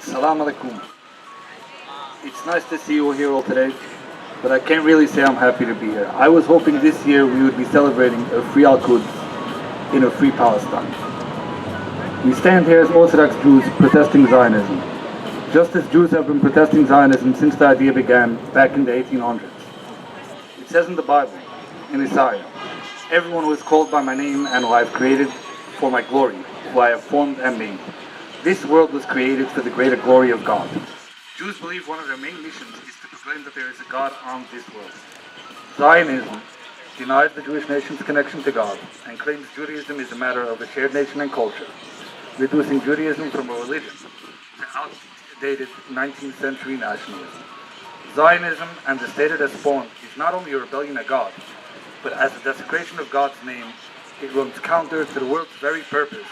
Salam alaikum. It's nice to see you here all today, but I can't really say I'm happy to be here. I was hoping this year we would be celebrating a free Al-Quds in a free Palestine. We stand here as Orthodox Jews protesting Zionism, just as Jews have been protesting Zionism since the idea began back in the 1800s. It says in the Bible, in Isaiah, "Everyone who is called by my name and who I have created for my glory, who I have formed and made." This world was created for the greater glory of God. Jews believe one of their main missions is to proclaim that there is a God on this world. Zionism denies the Jewish nation's connection to God and claims Judaism is a matter of a shared nation and culture, reducing Judaism from a religion to outdated 19th century nationalism. Zionism and the state it has spawned is not only a rebellion at God, but as a desecration of God's name, it runs counter to the world's very purpose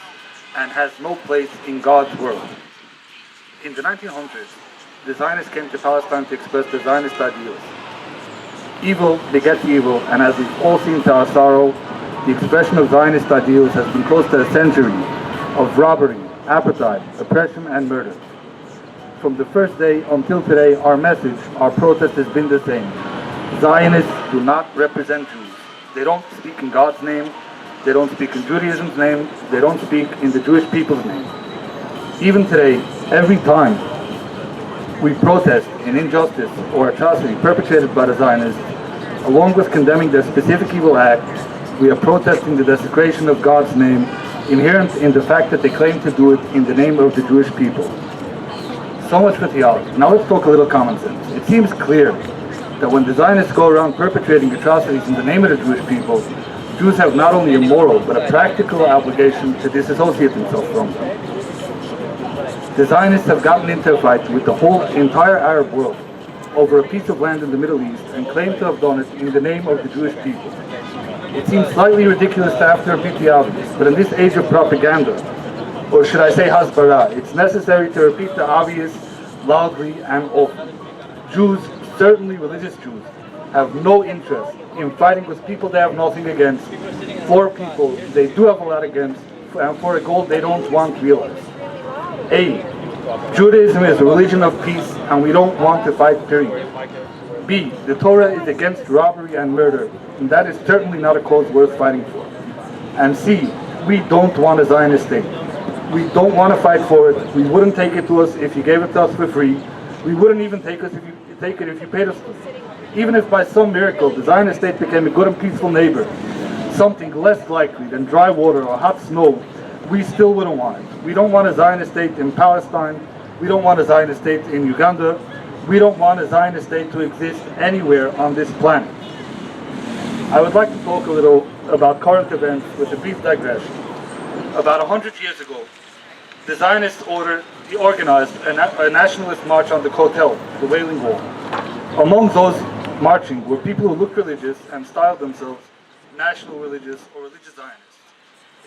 and has no place in God's world. In the 1900s, the Zionists came to Palestine to express their Zionist ideals. Evil begets evil, and as we've all seen to our sorrow, the expression of Zionist ideals has been close to a century of robbery, apartheid, oppression, and murder. From the first day until today, our message, our protest has been the same. Zionists do not represent Jews. They don't speak in God's name. They don't speak in Judaism's name. They don't speak in the Jewish people's name. Even today, every time we protest an injustice or atrocity perpetrated by the Zionists, along with condemning their specific evil act, we are protesting the desecration of God's name, inherent in the fact that they claim to do it in the name of the Jewish people. So much for theology. Now let's talk a little common sense. It seems clear that when the Zionists go around perpetrating atrocities in the name of the Jewish people, Jews have not only a moral but a practical obligation to disassociate themselves from them. The Zionists have gotten into a fight with the whole entire Arab world over a piece of land in the Middle East and claim to have done it in the name of the Jewish people. It seems slightly ridiculous to have to repeat the obvious, but in this age of propaganda, or should I say hasbara, it's necessary to repeat the obvious loudly and often. Jews, certainly religious Jews, have no interest in fighting with people they have nothing against, for people they do have a lot against, and for a goal they don't want realized. A. Judaism is a religion of peace, and we don't want to fight, period. B. The Torah is against robbery and murder, and that is certainly not a cause worth fighting for. And C. We don't want a Zionist state. We don't want to fight for it. We wouldn't take it to us if you gave it to us for free. We wouldn't even take it if you paid us for it. Even if by some miracle the Zionist state became a good and peaceful neighbor, something less likely than dry water or hot snow, we still wouldn't want it. We don't want a Zionist state in Palestine. We don't want a Zionist state in Uganda. We don't want a Zionist state to exist anywhere on this planet. I would like to talk a little about current events with a brief digression. About 100 years ago, the Zionists organized a nationalist march on the Kotel, the Wailing Wall. Among those marching were people who looked religious and styled themselves national religious or religious Zionists.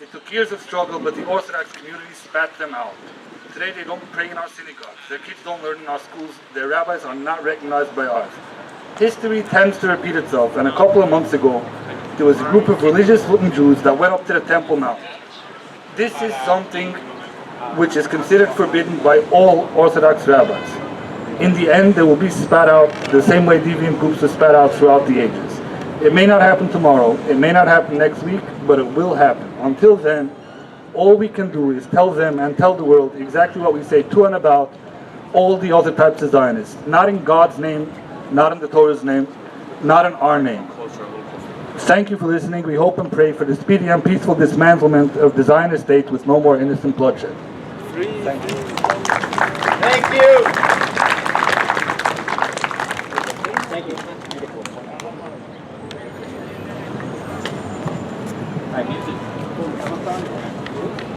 It took years of struggle, but the Orthodox community spat them out. Today they don't pray in our synagogues, their kids don't learn in our schools, their rabbis are not recognized by ours. History tends to repeat itself, and a couple of months ago, there was a group of religious-looking Jews that went up to the Temple Mount. This is something which is considered forbidden by all Orthodox rabbis. In the end, they will be spat out the same way deviant groups are spat out throughout the ages. It may not happen tomorrow, it may not happen next week, but it will happen. Until then, all we can do is tell them and tell the world exactly what we say to and about all the other types of Zionists. Not in God's name, not in the Torah's name, not in our name. Thank you for listening. We hope and pray for the speedy and peaceful dismantlement of the Zionist state with no more innocent bloodshed. Thank you. Thank you. Thank you.